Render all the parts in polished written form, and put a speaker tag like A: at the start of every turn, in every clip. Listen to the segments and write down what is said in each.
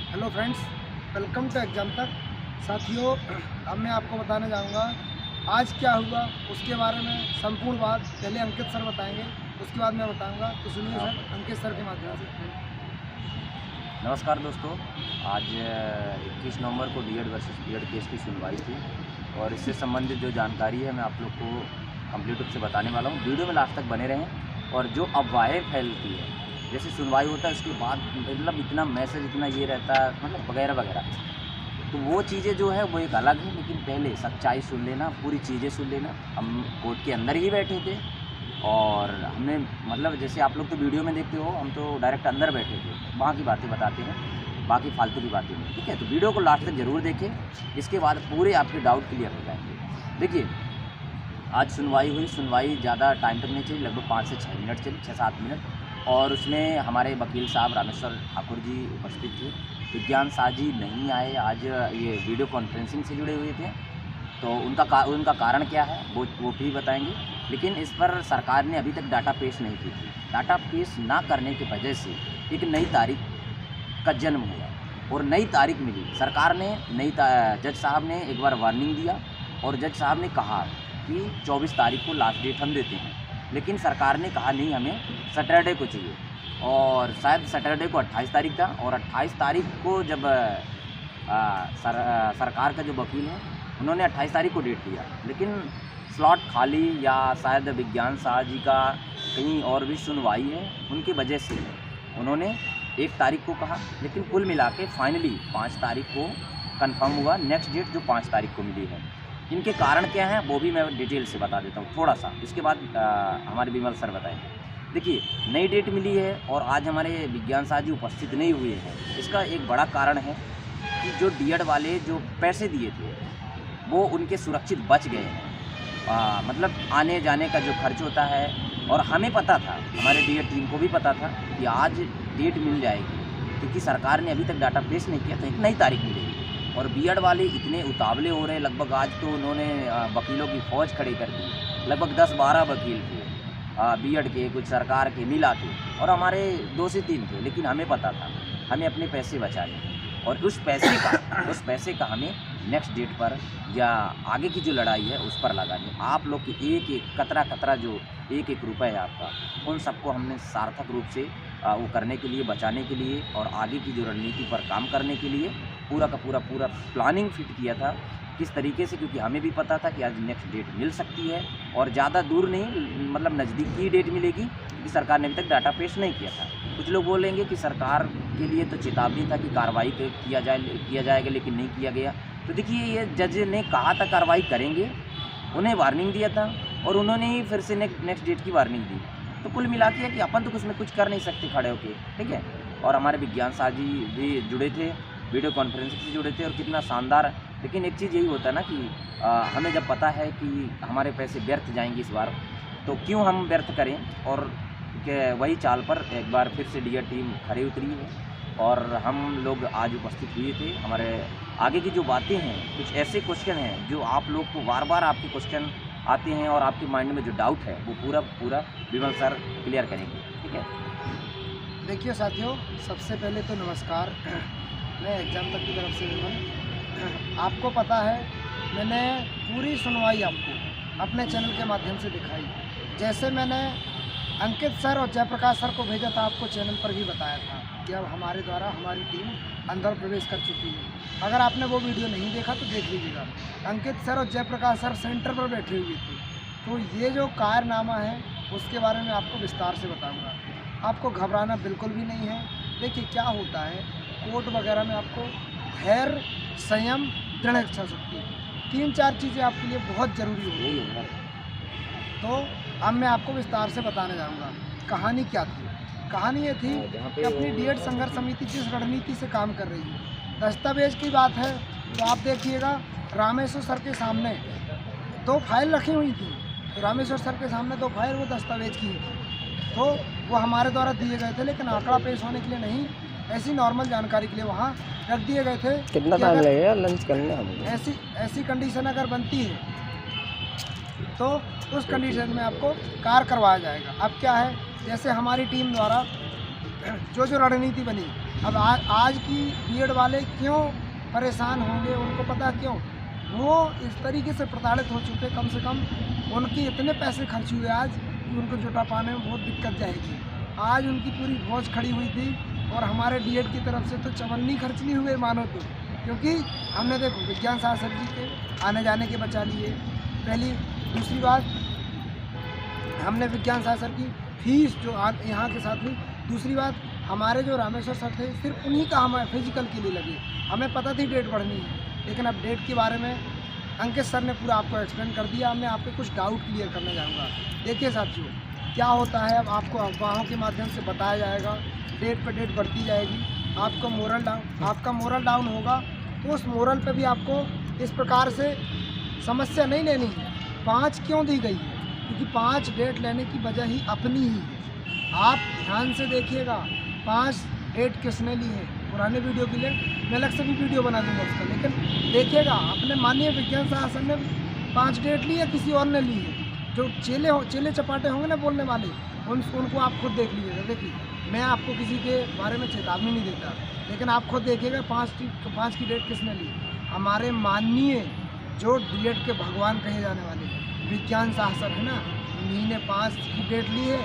A: Hello friends, welcome to exam तक। साथियों, अब मैं आपको बताने जाऊंगा आज क्या हुआ उसके बारे में संपूर्ण बात। पहले अंकित सर बताएंगे, उसके बाद मैं बताऊंगा। तो सुनिए सर, अंकित सर के माध्यम से।
B: नमस्कार दोस्तों। आज 21 नवंबर को बीएड वर्सेस बीएड केस की सुनवाई थी और इससे संबंधित जो जानकारी है मैं आप लोग को कंप्लीट रूप से बताने वाला हूँ। वीडियो में लास्ट तक बने रहें। और जो अफवाहें फैलती है, जैसे सुनवाई होता है उसके बाद मतलब इतना मैसेज इतना ये रहता है मतलब वगैरह वगैरह, तो वो चीज़ें जो है वो एक अलग है। लेकिन पहले सच्चाई सुन लेना, पूरी चीज़ें सुन लेना। हम कोर्ट के अंदर ही बैठे थे और हमने मतलब जैसे आप लोग तो वीडियो में देखते हो, हम तो डायरेक्ट अंदर बैठे थे, वहाँ की बातें बताते हैं, बाकी फालतू की बातें नहीं। ठीक है, तो वीडियो को लास्ट तक ज़रूर देखें, इसके बाद पूरे आपके डाउट क्लियर हो जाएंगे। देखिए, आज सुनवाई हुई। सुनवाई ज़्यादा टाइम तक नहीं चली, लगभग 5 से 6 मिनट चली, 6-7 मिनट। और उसमें हमारे वकील साहब रामेश्वर ठाकुर जी उपस्थित थे। विज्ञान शाह जी नहीं आए, आज ये वीडियो कॉन्फ्रेंसिंग से जुड़े हुए थे। तो उनका कारण क्या है वो भी बताएंगे। लेकिन इस पर सरकार ने अभी तक डाटा पेश नहीं की थी। डाटा पेश ना करने की वजह से एक नई तारीख का जन्म हुआ और नई तारीख मिली। सरकार ने जज साहब ने एक बार वार्निंग दिया और जज साहब ने कहा कि 24 तारीख को लास्ट डेट हम देते हैं। लेकिन सरकार ने कहा नहीं, हमें सैटरडे को चाहिए। और शायद सैटरडे को 28 तारीख था और 28 तारीख को जब सरकार का जो वकील है उन्होंने 28 तारीख को डेट दिया, लेकिन स्लॉट खाली या शायद विज्ञान शाह जी का कहीं और भी सुनवाई है, उनकी वजह से उन्होंने 1 तारीख को कहा। लेकिन कुल मिला के फाइनली 5 तारीख को कंफर्म हुआ, नेक्स्ट डेट जो 5 तारीख को मिली है। इनके कारण क्या हैं वो भी मैं डिटेल से बता देता हूँ थोड़ा सा, इसके बाद हमारे विमल सर बताएंगे। देखिए, नई डेट मिली है और आज हमारे विज्ञान शाह जी उपस्थित नहीं हुए हैं। इसका एक बड़ा कारण है कि जो डीएड वाले जो पैसे दिए थे वो उनके सुरक्षित बच गए हैं। मतलब आने जाने का जो खर्च होता है, और हमें पता था, हमारे डीएड टीम को भी पता था कि आज डेट मिल जाएगी, क्योंकि सरकार ने अभी तक डाटा पेश नहीं किया था, एक नई तारीख मिलेगी। और बीएड वाले इतने उतावले हो रहे हैं, लगभग आज तो उन्होंने वकीलों की फ़ौज खड़ी कर दी। लगभग 10-12 वकील थे बीएड के, कुछ सरकार के मिला के, और हमारे 2 से 3 थे। लेकिन हमें पता था हमें अपने पैसे बचाने और उस पैसे का हमें नेक्स्ट डेट पर या आगे की जो लड़ाई है उस पर लगानी। आप लोग की एक एक कतरा जो एक रुपये है आपका, उन सबको हमने सार्थक रूप से वो करने के लिए, बचाने के लिए और आगे की जो रणनीति पर काम करने के लिए पूरा का पूरा प्लानिंग फिट किया था। किस तरीके से, क्योंकि हमें भी पता था कि आज नेक्स्ट डेट मिल सकती है और ज़्यादा दूर नहीं, मतलब नज़दीक की डेट मिलेगी, क्योंकि सरकार ने अभी तक डाटा पेश नहीं किया था। कुछ लोग बोलेंगे कि सरकार के लिए तो चेतावनी था कि कार्रवाई किया जाएगा, लेकिन नहीं किया गया। तो देखिए, ये जज ने कहा था कार्रवाई करेंगे, उन्हें वार्निंग दिया था और उन्होंने ही फिर से नेक्स्ट डेट की वार्निंग दी। तो कुल मिला के कि अपन तो कुछ कर नहीं सकते खड़े होके, ठीक है। और हमारे विज्ञान शाह जी भी जुड़े थे, वीडियो कॉन्फ्रेंसिंग से जुड़े थे, और कितना शानदार। लेकिन एक चीज़ यही होता है ना कि हमें जब पता है कि हमारे पैसे व्यर्थ जाएंगे इस बार, तो क्यों हम व्यर्थ करें। और वही चाल पर एक बार फिर से डीएड टीम खड़ी उतरी है और हम लोग आज उपस्थित हुए थे। हमारे आगे की जो बातें हैं, कुछ ऐसे क्वेश्चन हैं जो आप लोग को बार आपके क्वेश्चन आते हैं और आपके माइंड में जो डाउट है वो पूरा विमल सर क्लियर करेंगे, ठीक है।
A: देखिए साथियों, सबसे पहले तो नमस्कार। मैं एग्जाम तक की तरफ से विमल। आपको पता है, मैंने पूरी सुनवाई आपको अपने चैनल के माध्यम से दिखाई। जैसे मैंने अंकित सर और जयप्रकाश सर को भेजा था, आपको चैनल पर भी बताया था कि अब हमारे द्वारा हमारी टीम अंदर प्रवेश कर चुकी है। अगर आपने वो वीडियो नहीं देखा तो देख लीजिएगा। अंकित सर और जयप्रकाश सर सेंटर पर बैठे हुए थे। तो ये जो कारनामा है उसके बारे में आपको विस्तार से बताऊँगा। आपको घबराना बिल्कुल भी नहीं है। देखिए, क्या होता है कोर्ट वगैरह में, आपको धैर्य, संयम, दृढ़ इच्छा शक्ति, 3-4 चीज़ें आपके लिए बहुत ज़रूरी होती है। तो अब मैं आपको विस्तार से बताने जाऊंगा कहानी क्या थी। कहानी ये थी कि अपनी डीएड संघर्ष समिति जिस रणनीति से काम कर रही है। दस्तावेज की बात है तो आप देखिएगा, रामेश्वर सर के सामने 2 फाइल रखी हुई थी। तो रामेश्वर सर के सामने 2 फाइल वो दस्तावेज की थी, तो वो हमारे द्वारा दिए गए थे, लेकिन आंकड़ा पेश होने के लिए नहीं, ऐसी नॉर्मल जानकारी के लिए वहाँ रख दिए गए थे।
C: कितना टाइम लगेगा लंच करने हमें?
A: ऐसी कंडीशन अगर बनती है तो उस कंडीशन में आपको कार्य करवाया जाएगा। अब क्या है, जैसे हमारी टीम द्वारा जो रणनीति बनी, अब आज की बीएड वाले क्यों परेशान होंगे, उनको पता क्यों, वो इस तरीके से प्रताड़ित हो चुके, कम से कम उनके इतने पैसे खर्च हुए आज कि उनको जुटा पाने में बहुत दिक्कत जाएगी। आज उनकी पूरी फौज खड़ी हुई थी और हमारे बीएड की तरफ से तो चवन्नी खर्च नहीं हुए मानो तो, क्योंकि हमने देखो विज्ञान शास्त्र जी के आने जाने के बचा लिए पहली। दूसरी बात, हमने विज्ञान शास्त्र की फीस जो यहाँ के साथ हुई। दूसरी बात, हमारे जो रामेश्वर सर थे सिर्फ उन्हीं का हमें फिजिकल के लिए लगे, हमें पता थी डेट बढ़नी है, लेकिन अब डेट के बारे में अंकित सर ने पूरा आपको एक्सप्लेन कर दिया। मैं आपके कुछ डाउट क्लियर करने जाऊँगा। देखिए साथियों, क्या होता है, अब आपको अफवाहों के माध्यम से बताया जाएगा, डेट पर डेट बढ़ती जाएगी, आपका मोरल डाउन होगा, तो उस मोरल पे भी आपको इस प्रकार से समस्या नहीं लेनी है। 5 क्यों दी गई है, क्योंकि 5 डेट लेने की वजह ही अपनी ही है। आप ध्यान से देखिएगा 5 डेट किसने ली है, पुराने वीडियो के लिए मैं अलग से भी वीडियो बना दूंगा उसका, लेकिन देखिएगा अपने माननीय विज्ञान शासन ने 5 डेट ली है, किसी और ने ली है। जो चेले चपाटे होंगे ना बोलने वाले, उनको आप खुद देख लीजिएगा। देखिए, मैं आपको किसी के बारे में चेतावनी नहीं देता, लेकिन आप खुद देखिएगा 5 की डेट किसने ली। हमारे माननीय जो डीएड के भगवान कहे जाने वाले विज्ञान शास्त्र है ना, उन्हीं ने 5 की डेट ली है।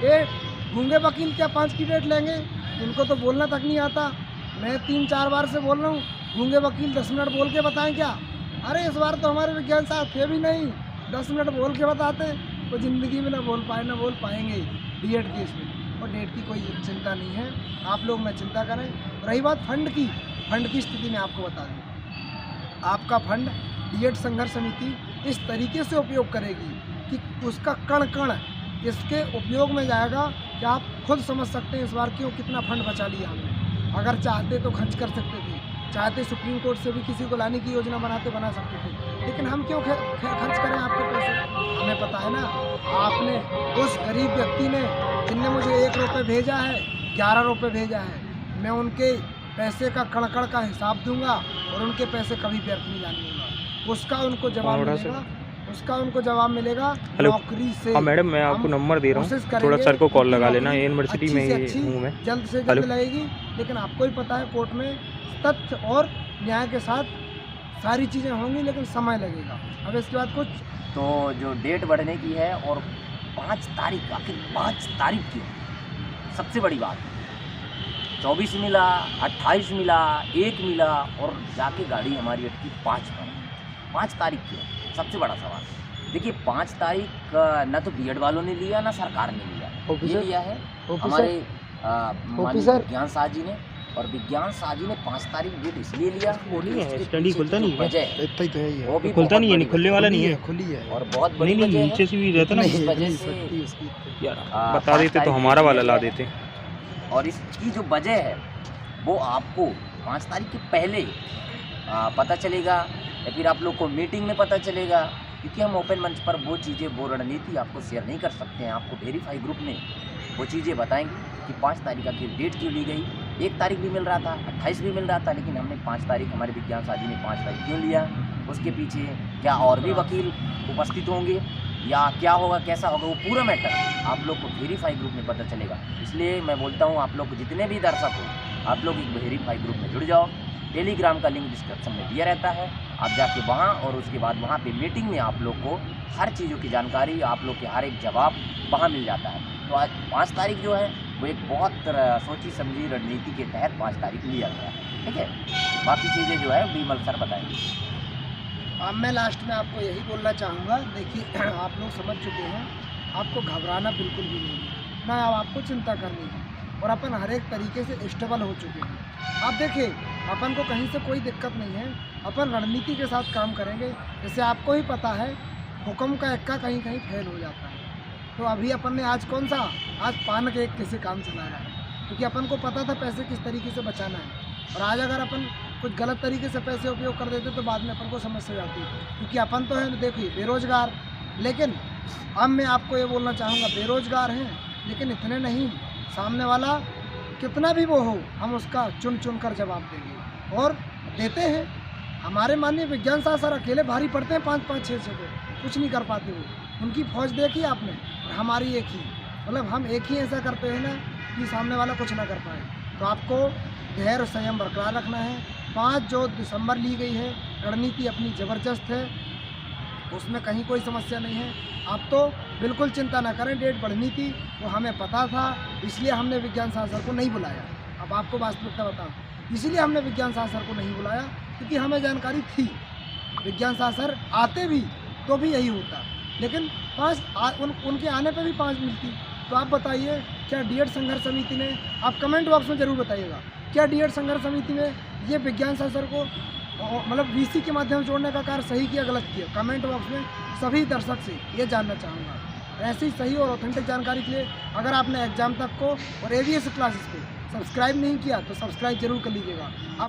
A: ये गूंगे वकील क्या 5 की डेट लेंगे, इनको तो बोलना तक नहीं आता। मैं 3-4 बार से बोल रहा हूँ, गूंगे वकील 10 मिनट बोल के बताएं क्या? अरे इस बार तो हमारे विज्ञान साहब थे भी नहीं, 10 मिनट बोल के बताते, वो ज़िंदगी में ना बोल पाएंगे डीएड केस में। और डेट की कोई चिंता नहीं है, आप लोग ना चिंता करें। रही बात फंड की स्थिति में आपको बता दूँ, आपका फंड डीएड संघर्ष समिति इस तरीके से उपयोग करेगी कि उसका कण कण इसके उपयोग में जाएगा कि आप खुद समझ सकते हैं इस बार क्यों कितना फंड बचा लिया हमने। अगर चाहते तो खर्च कर सकते थे, चाहते सुप्रीम कोर्ट से भी किसी को लाने की योजना बना सकते थे, लेकिन हम क्यों खर्च करें आपके पैसे? हमें पता है ना, आपने उस गरीब व्यक्ति ने जिनने मुझे 1 रुपये भेजा है, 11 रुपये भेजा है, मैं उनके पैसे का कण का हिसाब दूंगा और उनके पैसे कभी व्यर्थ नहीं जाने दूंगा। उसका उनको जवाब मिलेगा नौकरी से।
D: हाँ मैडम, मैं आपको नंबर दे रहा हूँ, थोड़ा सर को कॉल लगा लेना, यूनिवर्सिटी में ही हूँ मैं।
A: जल्द से जल्द लगेगी, लेकिन आपको ही पता है कोर्ट में तथ्य और न्याय के साथ सारी चीज़ें होंगी, लेकिन समय लगेगा। अब इसके बाद कुछ
B: तो जो डेट बढ़ने की है और 5 तारीख, आखिर 5 तारीख की सबसे बड़ी बात, 24 मिला, 28 मिला, 1 मिला और जाके गाड़ी हमारी अटकी 5 तारीख की है। सबसे बड़ा सवाल देखिए, 5 तारीख ना तो बीएड वालों ने लिया ना सरकार ने लिया, ये लिया है हमारे विज्ञान शाह जी ने। और विज्ञान शाह जी ने 5 तारीख डेट इसलिए लिया,
D: स्टडी खुलता नहीं
B: है, वो भी
D: खुलता नहीं है, खुलने वाला नहीं है,
A: खुली है
B: और बहुत बड़ी वजह है।
D: नीचे से भी रहता ना,
B: इस वजह से
D: यार बता देते तो हमारा वाला ला देते।
B: और इसकी जो वजह है वो आपको 5 तारीख के पहले पता चलेगा, या फिर आप लोग को मीटिंग में पता चलेगा, क्योंकि हम ओपन मंच पर वो चीज़ें, वो रणनीति आपको शेयर नहीं कर सकते हैं। आपको वेरीफाई ग्रुप में वो चीज़ें बताएंगे कि 5 तारीख की डेट क्यों ली गई। 1 तारीख भी मिल रहा था, 28 भी मिल रहा था, लेकिन हमने 5 तारीख, हमारे विज्ञान शाह जी ने 5 तारीख क्यों लिया, उसके पीछे क्या और भी वकील उपस्थित होंगे या क्या होगा, कैसा होगा, वो पूरा मैटर आप लोग को वेरीफाई ग्रुप में पता चलेगा। इसलिए मैं बोलता हूँ आप लोग को, जितने भी दर्शक हो, आप लोग एक वेरीफाई ग्रुप में जुड़ जाओ। टेलीग्राम का लिंक डिस्क्रिप्शन में दिया रहता है, आप जाके वहाँ, और उसके बाद वहाँ पे मीटिंग में आप लोग को हर चीज़ों की जानकारी, आप लोग के हर एक जवाब वहाँ मिल जाता है। तो आज 5 तारीख जो है वो एक बहुत सोची समझी रणनीति के तहत 5 तारीख लिया गया है, ठीक है। बाकी चीज़ें जो है विमल सर बताएंगे।
A: अब मैं लास्ट में आपको यही बोलना चाहूँगा, देखिए आप लोग समझ चुके हैं, आपको घबराना बिल्कुल भी नहीं है, ना आपको चिंता करनी है, और अपन हर एक तरीके से स्टेबल हो चुके हैं। आप देखिए, अपन को कहीं से कोई दिक्कत नहीं है, अपन रणनीति के साथ काम करेंगे। जैसे आपको ही पता है, हुक्म का एक्का कहीं कहीं फेल हो जाता है, तो अभी अपन ने आज पान के एक कैसे काम चलाया है, क्योंकि अपन को पता था पैसे किस तरीके से बचाना है। और आज अगर अपन कुछ गलत तरीके से पैसे उपयोग कर देते तो बाद में अपन को समस्या जाती है, क्योंकि अपन तो है देखिए बेरोजगार। लेकिन अब मैं आपको ये बोलना चाहूँगा, बेरोजगार हैं लेकिन इतने नहीं, सामने वाला कितना भी वो हो, हम उसका चुन कर जवाब देंगे और देते हैं। हमारे माननीय विज्ञान शाह सर अकेले भारी पड़ते हैं, 5-5, 6 को कुछ नहीं कर पाते वो। उनकी फौज देखी आपने, और हमारी एक ही, मतलब हम एक ही ऐसा करते हैं ना कि सामने वाला कुछ ना कर पाए। तो आपको धैर्य और संयम बरकरार रखना है। 5 जो दिसंबर ली गई है रणनीति अपनी ज़बरदस्त है, उसमें कहीं कोई समस्या नहीं है। आप तो बिल्कुल चिंता ना करें, डेट बढ़नी थी वो हमें पता था, इसलिए हमने विज्ञान शास्त्र को नहीं बुलाया। अब आपको वास्तविकता बताऊं, इसलिए हमने विज्ञान शास्त्र को नहीं बुलाया क्योंकि हमें जानकारी थी विज्ञान शास्त्र आते भी तो भी यही होता, लेकिन 5 उनके आने पे भी 5 मिलती। तो आप बताइए क्या डीएड संघर्ष समिति ने, आप कमेंट बॉक्स में ज़रूर बताइएगा, क्या डीएड संघर्ष समिति ने ये विज्ञान शास्त्र को मतलब वीसी के माध्यम से जोड़ने का कार्य सही किया गलत किया? कमेंट बॉक्स में सभी दर्शक से ये जानना चाहूँगा। ऐसी सही और ऑथेंटिक जानकारी के लिए अगर आपने एग्जाम तक को और एवीएस क्लासेस को सब्सक्राइब नहीं किया तो सब्सक्राइब जरूर कर लीजिएगा।